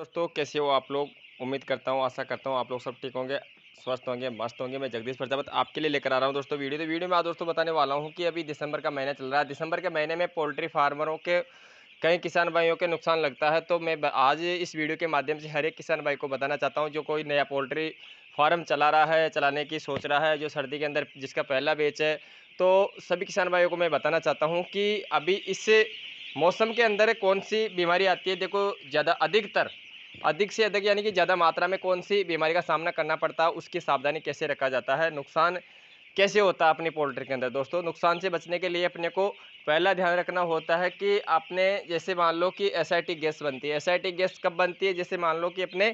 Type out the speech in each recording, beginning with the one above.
दोस्तों कैसे हो आप लोग। उम्मीद करता हूँ, आशा करता हूँ आप लोग सब ठीक होंगे, स्वस्थ होंगे, मस्त होंगे। मैं जगदीश प्रजापत आपके लिए लेकर आ रहा हूँ दोस्तों वीडियो में आज दोस्तों बताने वाला हूँ कि अभी दिसंबर का महीना चल रहा है। दिसंबर के महीने में पोल्ट्री फार्मरों के कई किसान भाइयों के नुकसान लगता है। तो मैं आज इस वीडियो के माध्यम से हर एक किसान भाई को बताना चाहता हूँ जो कोई नया पोल्ट्री फार्म चला रहा है, चलाने की सोच रहा है, जो सर्दी के अंदर जिसका पहला बैच है। तो सभी किसान भाइयों को मैं बताना चाहता हूँ कि अभी इस मौसम के अंदर कौन सी बीमारी आती है। देखो, ज़्यादा अधिक से अधिक यानी कि ज़्यादा मात्रा में कौन-सी बीमारी का सामना करना पड़ता है, उसकी सावधानी कैसे रखा जाता है, नुकसान कैसे होता है अपनी पोल्ट्री के अंदर। दोस्तों, नुकसान से बचने के लिए अपने को पहला ध्यान रखना होता है कि आपने जैसे मान लो कि एसआईटी गैस बनती है। एसआईटी गैस कब बनती है? जैसे मान लो कि अपने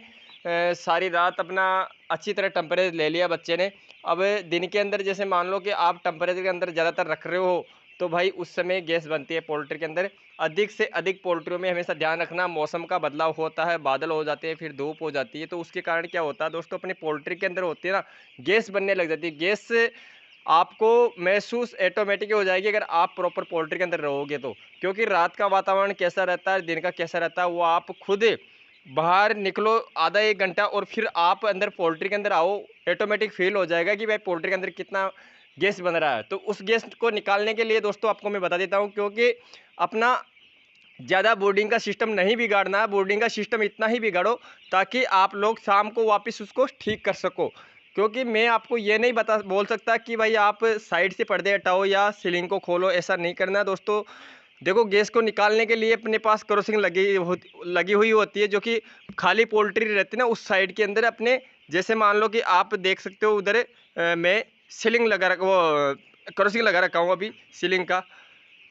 सारी रात अपना अच्छी तरह टेम्परेचर ले लिया बच्चे ने। अब दिन के अंदर जैसे मान लो कि आप टेम्परेचर के अंदर ज़्यादातर रख रहे हो, तो भाई उस समय गैस बनती है पोल्ट्री के अंदर। अधिक से अधिक पोल्ट्रियों में हमेशा ध्यान रखना, मौसम का बदलाव होता है, बादल हो जाते हैं, फिर धूप हो जाती है, तो उसके कारण क्या होता है दोस्तों, अपनी पोल्ट्री के अंदर होती है ना, गैस बनने लग जाती है। गैस से आपको महसूस ऑटोमेटिक हो जाएगी अगर आप प्रॉपर पोल्ट्री के अंदर रहोगे तो। क्योंकि रात का वातावरण कैसा रहता है, दिन का कैसा रहता है, वो आप खुद बाहर निकलो आधा 1 घंटा और फिर आप अंदर पोल्ट्री के अंदर आओ, ऑटोमेटिक फ़ील हो जाएगा कि भाई पोल्ट्री के अंदर कितना गैस बन रहा है। तो उस गैस को निकालने के लिए दोस्तों आपको मैं बता देता हूँ, क्योंकि अपना ज़्यादा बोर्डिंग का सिस्टम नहीं बिगाड़ना है, बोर्डिंग का सिस्टम इतना ही बिगाड़ो ताकि आप लोग शाम को वापस उसको ठीक कर सको। क्योंकि मैं आपको ये नहीं बोल सकता कि भाई आप साइड से पर्दे हटाओ या सीलिंग को खोलो, ऐसा नहीं करना है दोस्तों। देखो, गैस को निकालने के लिए अपने पास केरोसिन लगी हुई होती है, जो कि खाली पोल्ट्री रहती है ना उस साइड के अंदर अपने। जैसे मान लो कि आप देख सकते हो उधर मैं सीलिंग लगा रखा वो केरोसिन लगा रखा हूँ अभी सीलिंग का।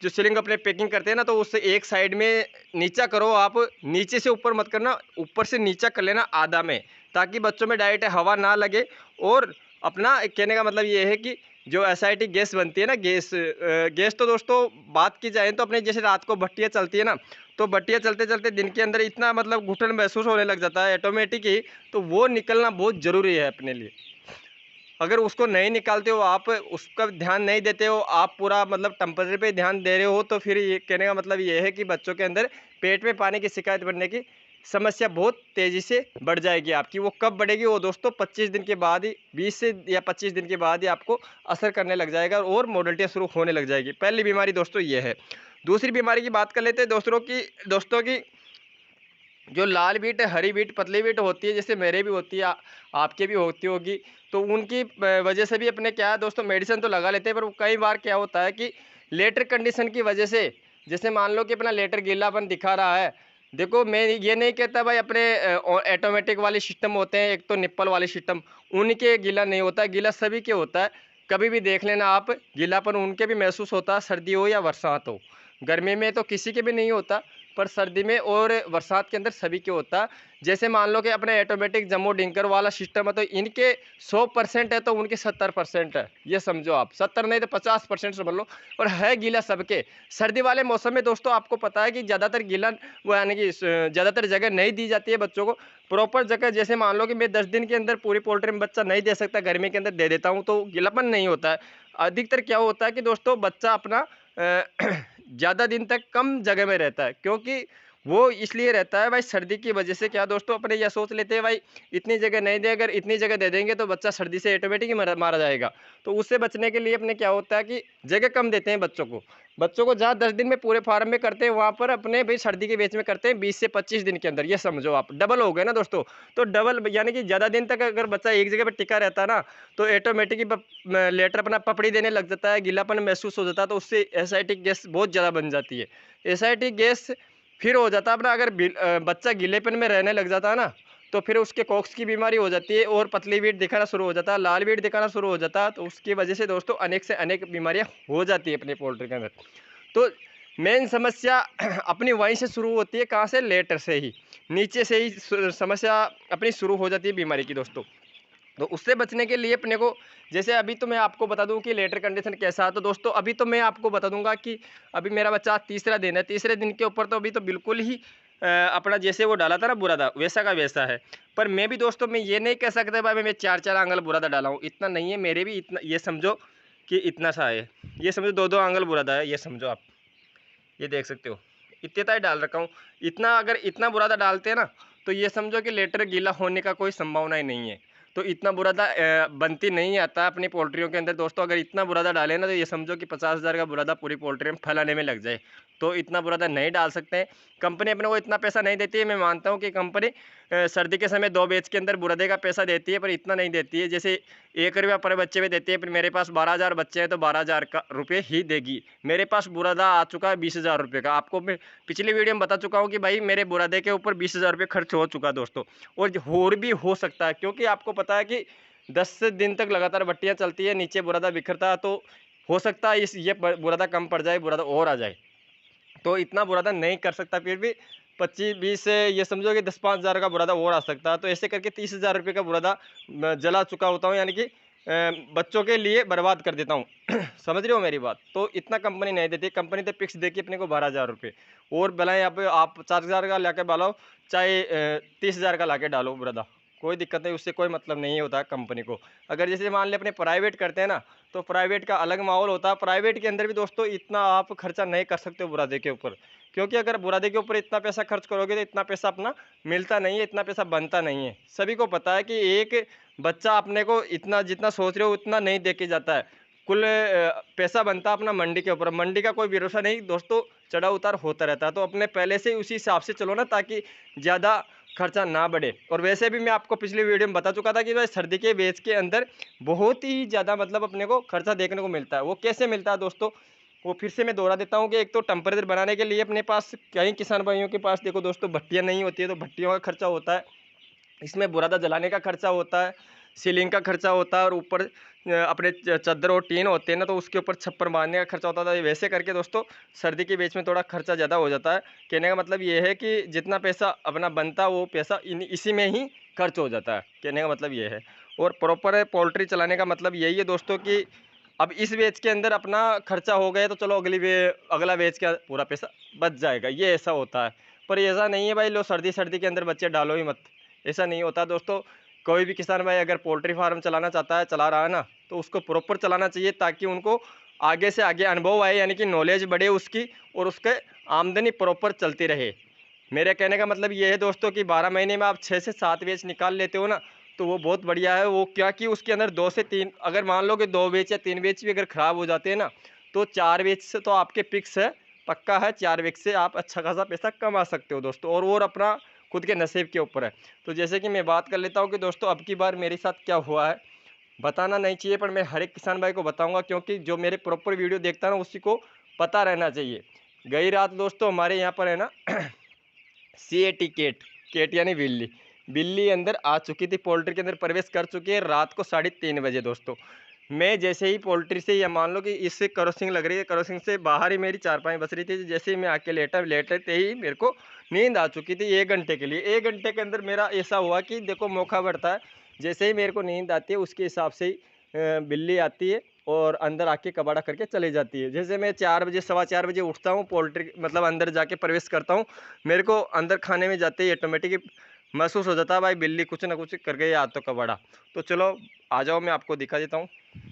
जो सीलिंग अपने पैकिंग करते हैं ना, तो उससे एक साइड में नीचा करो आप, नीचे से ऊपर मत करना, ऊपर से नीचा कर लेना आधा में, ताकि बच्चों में डायरेक्ट हवा ना लगे। और अपना कहने का मतलब ये है कि जो एसआईटी गैस बनती है ना, गैस तो दोस्तों बात की जाए तो अपने जैसे रात को भट्टियाँ चलती है ना, तो भट्टियाँ चलते चलते दिन के अंदर इतना मतलब घुटन महसूस होने लग जाता है ऑटोमेटिक ही, तो वो निकलना बहुत ज़रूरी है अपने लिए। अगर उसको नहीं निकालते हो आप, उसका ध्यान नहीं देते हो आप, पूरा मतलब टेम्परेचर पे ध्यान दे रहे हो, तो फिर ये कहने का मतलब ये है कि बच्चों के अंदर पेट में पानी की शिकायत बढ़ने की समस्या बहुत तेज़ी से बढ़ जाएगी आपकी। वो कब बढ़ेगी? वो दोस्तों 25 दिन के बाद ही, 20 से या 25 दिन के बाद ही आपको असर करने लग जाएगा और मोडल्टियाँ शुरू होने लग जाएगी। पहली बीमारी दोस्तों ये है। दूसरी बीमारी की बात कर लेते हैं दोस्तों की जो लाल बीट, हरी बीट, पतली बीट होती है, जैसे मेरे भी होती है, आपके भी होती होगी। तो उनकी वजह से भी अपने क्या है दोस्तों, मेडिसिन तो लगा लेते हैं, पर वो कई बार क्या होता है कि लेटर कंडीशन की वजह से, जैसे मान लो कि अपना लेटर गीलापन दिखा रहा है। देखो, मैं ये नहीं कहता भाई अपने ऑटोमेटिक वाले सिस्टम होते हैं, एक तो निप्पल वाले सिस्टम, उनके गीला नहीं होता, गीला सभी के होता है। कभी भी देख लेना आप, गीलापन उनके भी महसूस होता है, सर्दी हो या बरसात हो। गर्मी में तो किसी के भी नहीं होता, पर सर्दी में और बरसात के अंदर सभी के होता है। जैसे मान लो कि अपने ऑटोमेटिक जम्मू डिंकर वाला सिस्टम है, तो इनके 100% है तो उनके 70% है, ये समझो आप। 70 नहीं तो 50% समझ लो। और है गीला सबके। सर्दी वाले मौसम में दोस्तों आपको पता है कि ज़्यादातर गीला वो यानी कि ज़्यादातर जगह नहीं दी जाती है बच्चों को, प्रॉपर जगह। जैसे मान लो कि मैं 10 दिन के अंदर पूरी पोल्ट्री में बच्चा नहीं दे सकता, गर्मी के अंदर दे देता हूँ, तो गीलापन नहीं होता है। अधिकतर क्या होता है कि दोस्तों बच्चा अपना ज़्यादा दिन तक कम जगह में रहता है, क्योंकि वो इसलिए रहता है भाई सर्दी की वजह से। क्या दोस्तों, अपने यह सोच लेते हैं भाई इतनी जगह नहीं दे, अगर इतनी जगह दे देंगे तो बच्चा सर्दी से ऑटोमेटिक ही मारा जाएगा। तो उससे बचने के लिए अपने क्या होता है कि जगह कम देते हैं बच्चों को जहाँ 10 दिन में पूरे फार्म में करते हैं, वहाँ पर अपने भाई सर्दी के बेच में करते हैं 20 से 25 दिन के अंदर। ये समझो आप, डबल हो गए ना दोस्तों। तो डबल यानी कि ज़्यादा दिन तक अगर बच्चा एक जगह पर टिका रहता है ना, तो ऑटोमेटिक ही लेटर अपना पपड़ी देने लग जाता है, गीलापन महसूस हो जाता है, तो उससे एसिडिक गैस बहुत ज़्यादा बन जाती है। एसिडिक गैस फिर हो जाता है अपना, अगर बच्चा गीलेपन में रहने लग जाता है ना, तो फिर उसके कॉक्स की बीमारी हो जाती है और पतली वीट दिखाना शुरू हो जाता है, लाल वीट दिखाना शुरू हो जाता है। तो उसकी वजह से दोस्तों अनेक से अनेक बीमारियां हो जाती है अपने पोल्ट्री के अंदर। तो मेन समस्या अपनी वहीं से शुरू होती है, कहाँ से? लेटर से ही, नीचे से ही समस्या अपनी शुरू हो जाती है बीमारी की दोस्तों। तो उससे बचने के लिए अपने को, जैसे अभी तो मैं आपको बता दूं कि लेटर कंडीशन कैसा है। तो दोस्तों अभी तो मैं आपको बता दूंगा कि अभी मेरा बच्चा तीसरा दिन है, तीसरे दिन के ऊपर तो अभी तो बिल्कुल ही अपना जैसे वो डाला था ना बुरादा, वैसा का वैसा है। पर मैं भी दोस्तों मैं ये नहीं कह सकता भाई मैं 4-4 आंगल बुरादा डाला हूँ, इतना नहीं है। मेरे भी इतना, ये समझो कि इतना सा है, ये समझो 2-2 आंगल बुरादा है, ये समझो आप, ये देख सकते हो, इतने ही डाल रखा हूँ। इतना अगर इतना बुरादा डालते हैं ना, तो ये समझो कि लेटर गीला होने का कोई संभावना ही नहीं है। तो इतना बुरादा बनती नहीं आता अपनी पोल्ट्रियों के अंदर दोस्तों। अगर इतना बुरादा डालें ना तो ये समझो कि 50,000 का बुरादा पूरी पोल्ट्री में फैलाने में लग जाए। तो इतना बुरादा नहीं डाल सकते हैं। कंपनी अपने को इतना पैसा नहीं देती है। मैं मानता हूँ कि कंपनी सर्दी के समय 2 बैच के अंदर बुरादे का पैसा देती है, पर इतना नहीं देती है। जैसे 1 रुपया पर बच्चे में देती है, फिर मेरे पास 12,000 बच्चे हैं तो 12,000 का रुपये ही देगी। मेरे पास बुरादा आ चुका है 20,000 रुपये का। आपको मैं पिछली वीडियो में बता चुका हूँ कि भाई मेरे बुरादे के ऊपर 20,000 रुपये खर्च हो चुका दोस्तों, और भी हो सकता है, क्योंकि आपको पता है कि 10 दिन तक लगातार बट्टियाँ चलती है, नीचे बुरादा बिखरता है, तो हो सकता है ये बुरादा कम पड़ जाए, बुरादा और आ जाए। तो इतना बुरादा नहीं कर सकता, फिर भी 25-20 ये समझो कि 10-5 हज़ार का बुरादा और आ सकता है। तो ऐसे करके 30,000 रुपये का बुरादा मैं जला चुका होता हूँ, यानी कि बच्चों के लिए बर्बाद कर देता हूँ। समझ रहे हो मेरी बात? तो इतना कंपनी नहीं देती। कंपनी तो फिक्स देगी अपने को 12,000 रुपये, और भले आप 4,000 का लाके डालो, चाहे 30,000 का लाके डालो बुरादा, कोई दिक्कत नहीं, उससे कोई मतलब नहीं होता है कंपनी को। अगर जैसे मान लें अपने प्राइवेट करते हैं ना, तो प्राइवेट का अलग माहौल होता है। प्राइवेट के अंदर भी दोस्तों इतना आप खर्चा नहीं कर सकते हो बुरादे के ऊपर, क्योंकि अगर बुरादे के ऊपर इतना पैसा खर्च करोगे तो इतना पैसा अपना मिलता नहीं है, इतना पैसा बनता नहीं है। सभी को पता है कि एक बच्चा अपने को इतना जितना सोच रहे हो उतना नहीं दे के जाता है। कुल पैसा बनता है अपना मंडी के ऊपर। मंडी का कोई भरोसा नहीं दोस्तों, चढ़ा उतार होता रहता है। तो अपने पहले से ही उसी हिसाब से चलो ना, ताकि ज़्यादा खर्चा ना बढ़े। और वैसे भी मैं आपको पिछली वीडियो में बता चुका था कि भाई सर्दी के बेच के अंदर बहुत ही ज़्यादा मतलब अपने को खर्चा देखने को मिलता है। वो कैसे मिलता है दोस्तों, वो फिर से मैं दोहरा देता हूँ कि एक तो टेम्परेचर बनाने के लिए अपने पास, कई किसान भाइयों के पास देखो दोस्तों भट्टियाँ नहीं होती है, तो भट्टियों का खर्चा होता है, इसमें बुरादा जलाने का खर्चा होता है, सीलिंग का खर्चा होता है, और ऊपर अपने चादर और टीन होते हैं ना, तो उसके ऊपर छप्पर मारने का खर्चा होता था। वैसे करके दोस्तों सर्दी के बीच में थोड़ा खर्चा ज़्यादा हो जाता है। कहने का मतलब ये है कि जितना पैसा अपना बनता है वो पैसा इसी में ही खर्च हो जाता है, कहने का मतलब ये है। और प्रॉपर पोल्ट्री चलाने का मतलब यही है दोस्तों कि अब इस बैच के अंदर अपना खर्चा हो गया तो चलो अगला बैच का पूरा पैसा बच जाएगा, ये ऐसा होता है। पर ऐसा नहीं है भाई, लो सर्दी के अंदर बच्चे डालो ही मत, ऐसा नहीं होता दोस्तों। कोई भी किसान भाई अगर पोल्ट्री फार्म चलाना चाहता है, चला रहा है ना, तो उसको प्रॉपर चलाना चाहिए, ताकि उनको आगे से आगे अनुभव आए, यानी कि नॉलेज बढ़े उसकी, और उसके आमदनी प्रॉपर चलती रहे। मेरे कहने का मतलब ये है दोस्तों कि 12 महीने में आप 6 से 7 बैच निकाल लेते हो ना, तो वो बहुत बढ़िया है। वो क्या कि उसके अंदर 2 से 3, अगर मान लो कि 2 बैच या 3 बैच भी अगर ख़राब हो जाते हैं ना, तो 4 बैच से तो आपके फिक्स है, पक्का है, 4 बैच से आप अच्छा खासा पैसा कमा सकते हो दोस्तों, और अपना खुद के नसीब के ऊपर है। तो जैसे कि मैं बात कर लेता हूँ कि दोस्तों अब की बार मेरे साथ क्या हुआ है, बताना नहीं चाहिए, पर मैं हर एक किसान भाई को बताऊँगा, क्योंकि जो मेरे प्रॉपर वीडियो देखता है ना उसी को पता रहना चाहिए। गई रात दोस्तों हमारे यहाँ पर है ना CAT केट, केट यानी बिल्ली, बिल्ली अंदर आ चुकी थी, पोल्ट्री के अंदर प्रवेश कर चुकी है रात को 3:30 बजे दोस्तों। मैं जैसे ही पोल्ट्री से, या मान लो कि इससे क्रॉसिंग लग रही है, क्रॉसिंग से बाहर ही मेरी चारपाई बस रही थी, जैसे ही मैं आके लेटते ही मेरे को नींद आ चुकी थी 1 घंटे के लिए। 1 घंटे के अंदर मेरा ऐसा हुआ कि देखो मौका बढ़ता है, जैसे ही मेरे को नींद आती है उसके हिसाब से ही बिल्ली आती है और अंदर आके कबाड़ा करके चली जाती है। जैसे मैं 4 बजे, सवा 4 बजे उठता हूँ, पोल्ट्री मतलब अंदर जाके प्रवेश करता हूँ, मेरे को अंदर खाने में जाते ही ऑटोमेटिक महसूस हो जाता है भाई बिल्ली कुछ ना कुछ कर गई आज तो कबाड़ा। तो चलो आ जाओ, मैं आपको दिखा देता हूँ।